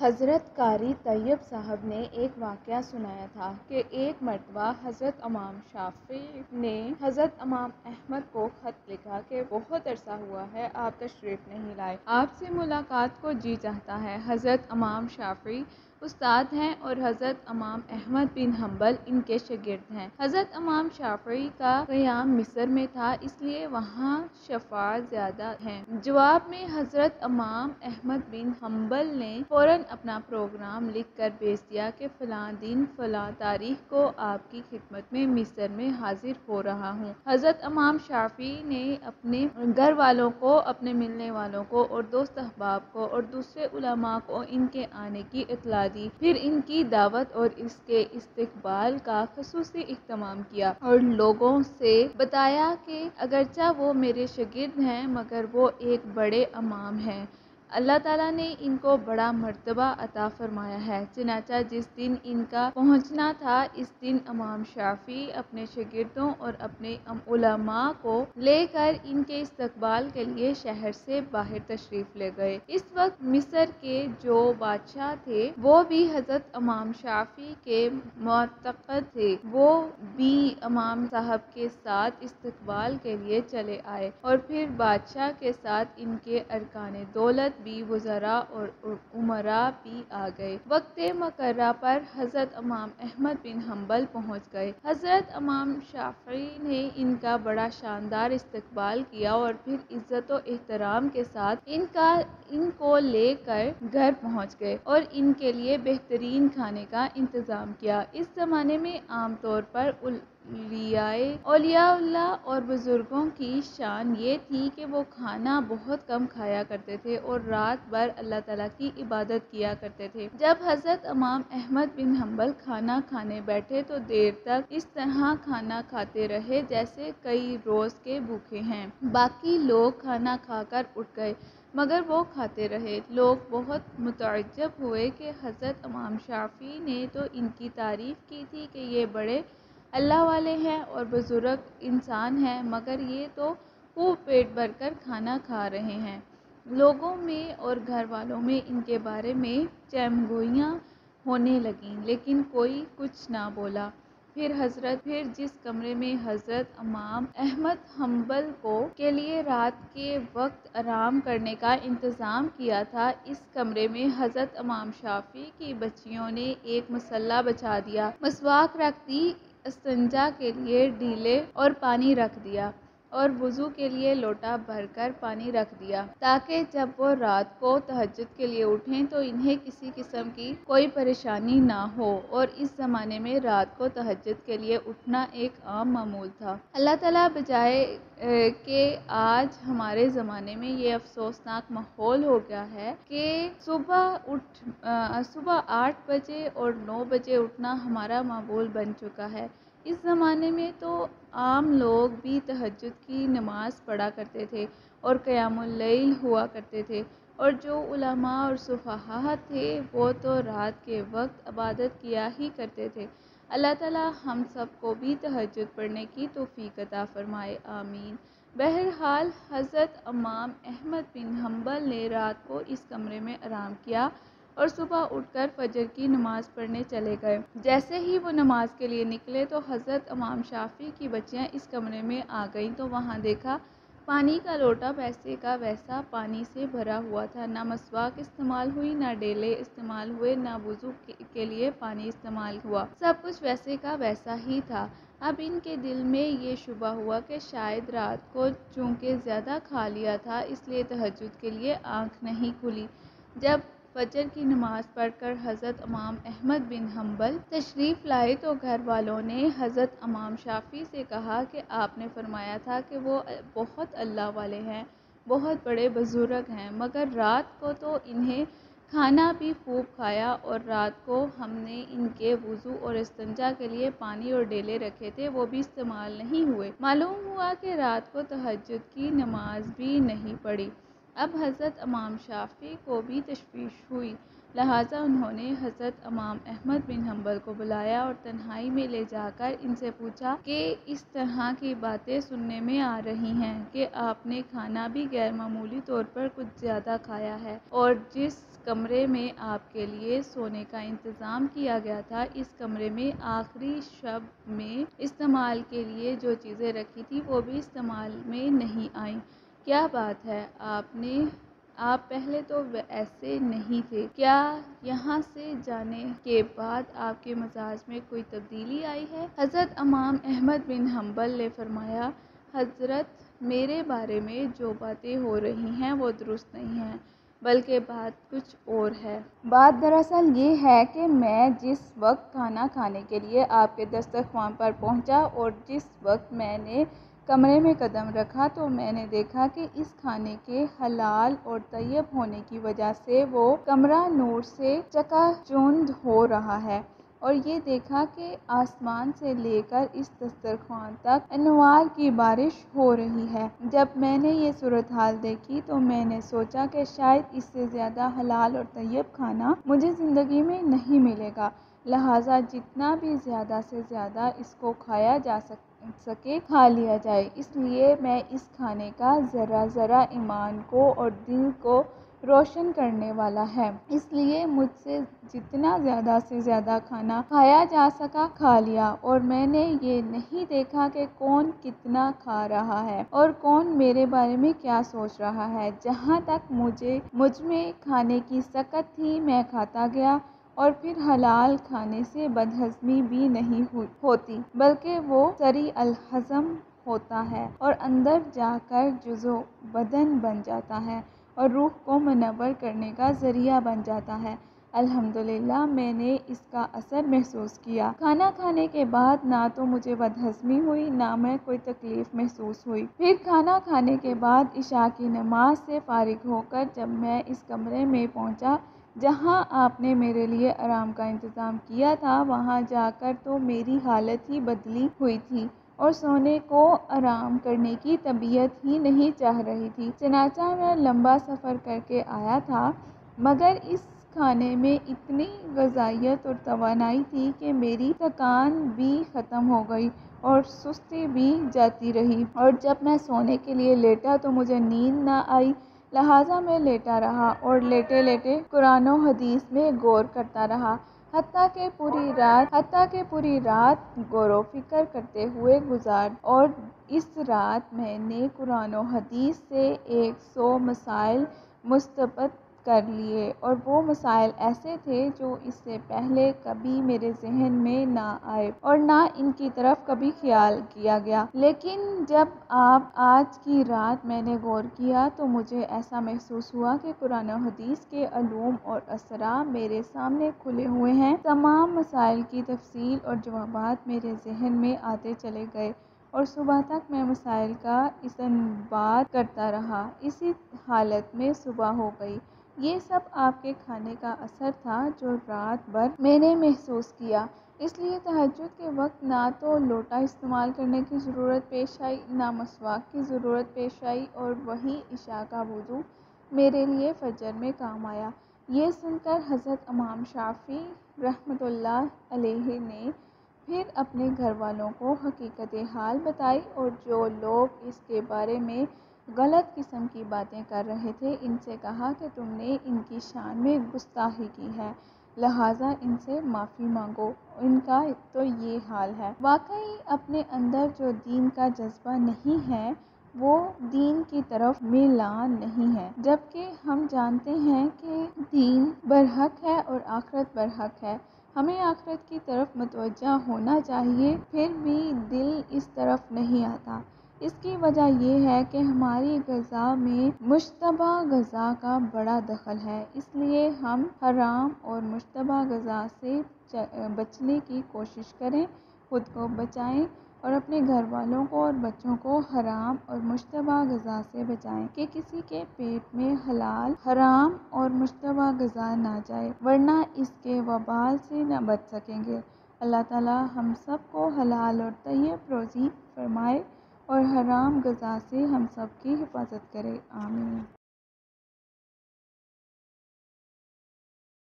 حضرت قاری طیب صاحب نے ایک واقعہ سنایا تھا کہ ایک مرتبہ حضرت امام شافعی نے حضرت امام احمد کو خط لکھا کہ بہت عرصہ ہوا ہے آپ تشریف نہیں لائے، آپ سے ملاقات کو جی چاہتا ہے۔ حضرت امام شافعی استاد ہیں اور حضرت امام احمد بن حنبل ان کے شاگرد ہیں۔ حضرت امام شافعی کا قیام مصر میں تھا، اس لیے وہاں شفاعت زیادہ ہیں۔ جواب میں حضرت امام احمد بن حنبل نے فوراً اپنا پروگرام لکھ کر بھیج دیا کہ فلاں دن فلاں تاریخ کو آپ کی خدمت میں مصر میں حاضر ہو رہا ہوں۔ حضرت امام شافعی نے اپنے گھر والوں کو، اپنے ملنے والوں کو اور دوست احباب کو اور دوسرے علماء کو ان کے آنے کی اطلاع دی، پھر ان کی دعوت اور اس کے استقبال کا خصوصی اہتمام کیا اور لوگوں سے بتایا کہ اگرچہ وہ میرے شاگرد ہیں مگر وہ ایک بڑے امام ہیں، اللہ تعالیٰ نے ان کو بڑا مرتبہ عطا فرمایا ہے۔ چنانچہ جس دن ان کا پہنچنا تھا، اس دن امام شافعی اپنے شاگردوں اور اپنے علماء کو لے کر ان کے استقبال کے لیے شہر سے باہر تشریف لے گئے۔ اس وقت مصر کے جو بادشاہ تھے وہ بھی حضرت امام شافعی کے معتقد تھے، وہ بھی امام صاحب کے ساتھ استقبال کے لیے چلے آئے اور پھر بادشاہ کے ساتھ ان کے ارکان دولت بھی، وزراء اور امراء بھی آ گئے۔ وقت مقررہ پر حضرت امام احمد بن حنبل پہنچ گئے۔ حضرت امام شافعی نے ان کا بڑا شاندار استقبال کیا اور پھر عزت و احترام کے ساتھ ان کو لے کر گھر پہنچ گئے اور ان کے لیے بہترین کھانے کا انتظام کیا۔ اس زمانے میں عام طور پر اولیاء اللہ اور بزرگوں کی شان یہ تھی کہ وہ کھانا بہت کم کھایا کرتے تھے اور رات بھر اللہ تعالیٰ کی عبادت کیا کرتے تھے۔ جب حضرت امام احمد بن حنبل کھانا کھانے بیٹھے تو دیر تک اس طرح کھانا کھاتے رہے جیسے کئی روز کے بھوکے ہیں۔ باقی لوگ کھانا کھا کر اٹھ گئے مگر وہ کھاتے رہے۔ لوگ بہت متعجب ہوئے کہ حضرت امام شافعی نے تو ان کی تعریف کی تھی کہ یہ بڑے اللہ والے ہیں اور بزرگ انسان ہیں، مگر یہ تو خوب پیٹ بھر کر کھانا کھا رہے ہیں۔ لوگوں میں اور گھر والوں میں ان کے بارے میں چہمگوئیاں ہونے لگیں لیکن کوئی کچھ نہ بولا۔ پھر جس کمرے میں حضرت امام احمد حنبل کے لیے رات کے وقت آرام کرنے کا انتظام کیا تھا، اس کمرے میں حضرت امام شافعی کی بچیوں نے ایک مصلی بچھا دیا، مسواک رکھ دی، استنجا کے لیے ڈیلے اور پانی رکھ دیا اور وضو کے لیے لوٹا بھر کر پانی رکھ دیا تاکہ جب وہ رات کو تہجد کے لیے اٹھیں تو انہیں کسی قسم کی کوئی پریشانی نہ ہو، اور اس زمانے میں رات کو تہجد کے لیے اٹھنا ایک عام معمول تھا۔ اللہ تعالیٰ بجائے کہ آج ہمارے زمانے میں یہ افسوسناک ماحول ہو گیا ہے کہ صبح 8 بجے اور 9 بجے اٹھنا ہمارا معمول بن چکا ہے۔ اس زمانے میں تو عام لوگ بھی تہجد کی نماز پڑھا کرتے تھے اور قیام اللیل ہوا کرتے تھے، اور جو علماء اور فقہاء تھے وہ تو رات کے وقت عبادت کیا ہی کرتے تھے۔ اللہ تعالیٰ ہم سب کو بھی تہجد پڑھنے کی توفیق عطا فرمائے، آمین۔ بہرحال حضرت امام احمد بن حنبل نے رات کو اس کمرے میں آرام کیا اور صبح اٹھ کر فجر کی نماز پڑھنے چلے گئے۔ جیسے ہی وہ نماز کے لیے نکلے تو حضرت امام شافعی کی بچیاں اس کمرے میں آ گئیں تو وہاں دیکھا پانی کا لوٹا ویسے کا ویسا پانی سے بھرا ہوا تھا، نہ مسواک استعمال ہوئی، نہ ڈیلے استعمال ہوئے، نہ وضو کے لیے پانی استعمال ہوا، سب کچھ ویسے کا ویسا ہی تھا۔ اب ان کے دل میں یہ شبہ ہوا کہ شاید رات کو چونکہ زیادہ کھا لیا تھا اس لیے تہجد کے لیے آنکھ نہیں کھلی۔ جب فجر کی نماز پڑھ کر حضرت امام احمد بن حنبل تشریف لائے تو گھر والوں نے حضرت امام شافعی سے کہا کہ آپ نے فرمایا تھا کہ وہ بہت اللہ والے ہیں، بہت بڑے بزرگ ہیں، مگر رات کو تو انہیں کھانا بھی خوب کھایا اور رات کو ہم نے ان کے وضو اور استنجا کے لیے پانی اور ڈیلے رکھے تھے، وہ بھی استعمال نہیں ہوئے۔ معلوم ہوا کہ رات کو تہجد کی نماز بھی نہیں پڑھی۔ اب حضرت امام شافعی کو بھی تشویش ہوئی، لہٰذا انہوں نے حضرت امام احمد بن حنبل کو بلایا اور تنہائی میں لے جا کر ان سے پوچھا کہ اس طرح کی باتیں سننے میں آ رہی ہیں کہ آپ نے کھانا بھی غیر معمولی طور پر کچھ زیادہ کھایا ہے، اور جس کمرے میں آپ کے لیے سونے کا انتظام کیا گیا تھا، اس کمرے میں آخری شب میں استعمال کے لیے جو چیزیں رکھی تھی وہ بھی استعمال میں نہیں آئیں۔ کیا بات ہے، آپ پہلے تو ایسے نہیں تھے، کیا یہاں سے جانے کے بعد آپ کے مزاج میں کوئی تبدیلی آئی ہے؟ حضرت امام احمد بن حنبل نے فرمایا، حضرت میرے بارے میں جو باتیں ہو رہی ہیں وہ درست نہیں ہیں، بلکہ بات کچھ اور ہے۔ بات دراصل یہ ہے کہ میں جس وقت کھانا کھانے کے لیے آپ کے دسترخوان پر پہنچا اور جس وقت میں نے کمرے میں قدم رکھا تو میں نے دیکھا کہ اس کھانے کے حلال اور طیب ہونے کی وجہ سے وہ کمرہ نور سے چکا چوندھ ہو رہا ہے، اور یہ دیکھا کہ آسمان سے لے کر اس دسترخوان تک انوار کی بارش ہو رہی ہے۔ جب میں نے یہ صورتحال دیکھی تو میں نے سوچا کہ شاید اس سے زیادہ حلال اور طیب کھانا مجھے زندگی میں نہیں ملے گا، لہٰذا جتنا بھی زیادہ سے زیادہ اس کو کھایا جا سکے کھا لیا جائے۔ اس لیے میں اس کھانے کا ذرہ ذرہ ایمان کو اور دل کو روشن کرنے والا ہے، اس لیے مجھ سے جتنا زیادہ سے زیادہ کھانا کھایا جا سکا کھا لیا، اور میں نے یہ نہیں دیکھا کہ کون کتنا کھا رہا ہے اور کون میرے بارے میں کیا سوچ رہا ہے۔ جہاں تک مجھ میں کھانے کی سکت تھی میں کھاتا گیا، اور پھر حلال کھانے سے بدہضمی بھی نہیں ہوتی بلکہ وہ سریع الہضم ہوتا ہے اور اندر جا کر جزو بدن بن جاتا ہے اور روح کو منور کرنے کا ذریعہ بن جاتا ہے۔ الحمدللہ میں نے اس کا اثر محسوس کیا۔ کھانا کھانے کے بعد نہ تو مجھے بدہضمی ہوئی نہ میں کوئی تکلیف محسوس ہوئی۔ پھر کھانا کھانے کے بعد عشاء کی نماز سے فارغ ہو کر جب میں اس کمرے میں پہنچا جہاں آپ نے میرے لیے آرام کا انتظام کیا تھا، وہاں جا کر تو میری حالت ہی بدلی ہوئی تھی اور سونے کو آرام کرنے کی طبیعت ہی نہیں چاہ رہی تھی۔ چنانچہ میں لمبا سفر کر کے آیا تھا، مگر اس کھانے میں اتنی غذائیت اور توانائی تھی کہ میری تھکان بھی ختم ہو گئی اور سستی بھی جاتی رہی، اور جب میں سونے کے لیے لیٹا تو مجھے نیند نہ آئی، لہٰذا میں لیٹا رہا اور لیٹے لیٹے قرآن و حدیث میں غور کرتا رہا، حتیٰ کہ پوری رات غور و فکر کرتے ہوئے گزار، اور اس رات میں نے قرآن و حدیث سے 100 مسائل مستنبط کر لیے، اور وہ مسائل ایسے تھے جو اس سے پہلے کبھی میرے ذہن میں نہ آئے اور نہ ان کی طرف کبھی خیال کیا گیا۔ لیکن جب آج کی رات میں نے غور کیا تو مجھے ایسا محسوس ہوا کہ قرآن و حدیث کے علوم اور اسرار میرے سامنے کھلے ہوئے ہیں۔ تمام مسائل کی تفصیل اور جوابات میرے ذہن میں آتے چلے گئے، اور صبح تک میں مسائل کا استنباط کرتا رہا۔ اسی حالت میں صبح ہو گئی۔ یہ سب آپ کے کھانے کا اثر تھا جو رات بھر میں نے محسوس کیا۔ اس لیے تہجد کے وقت نہ تو لوٹا استعمال کرنے کی ضرورت پیش آئی، نہ مسواک کی ضرورت پیش آئی، اور وہیں عشاء کا وضو میرے لیے فجر میں کام آیا۔ یہ سن کر حضرت امام شافعی رحمۃ اللہ علیہ نے پھر اپنے گھر والوں کو حقیقت حال بتائی، اور جو لوگ اس کے بارے میں غلط قسم کی باتیں کر رہے تھے ان سے کہا کہ تم نے ان کی شان میں گستاخی کی ہے، لہٰذا ان سے معافی مانگو، ان کا تو یہ حال ہے۔ واقعی اپنے اندر جو دین کا جذبہ نہیں ہے وہ دین کی طرف میلان نہیں ہے، جبکہ ہم جانتے ہیں کہ دین برحق ہے اور آخرت برحق ہے۔ ہمیں آخرت کی طرف متوجہ ہونا چاہیے، پھر بھی دل اس طرف نہیں آتا۔ اس کی وجہ یہ ہے کہ ہماری غذا میں مشتبہ غذا کا بڑا دخل ہے، اس لیے ہم حرام اور مشتبہ غذا سے بچنے کی کوشش کریں، خود کو بچائیں اور اپنے گھر والوں کو اور بچوں کو حرام اور مشتبہ غذا سے بچائیں کہ کسی کے پیٹ میں حلال، حرام اور مشتبہ غذا نہ جائے، ورنہ اس کے وبال سے نہ بچ سکیں گے۔ اللہ تعالی ہم سب کو حلال اور طیب روزی فرمائے اور حرام غذا سے ہم سب کی حفاظت کرے، آمین۔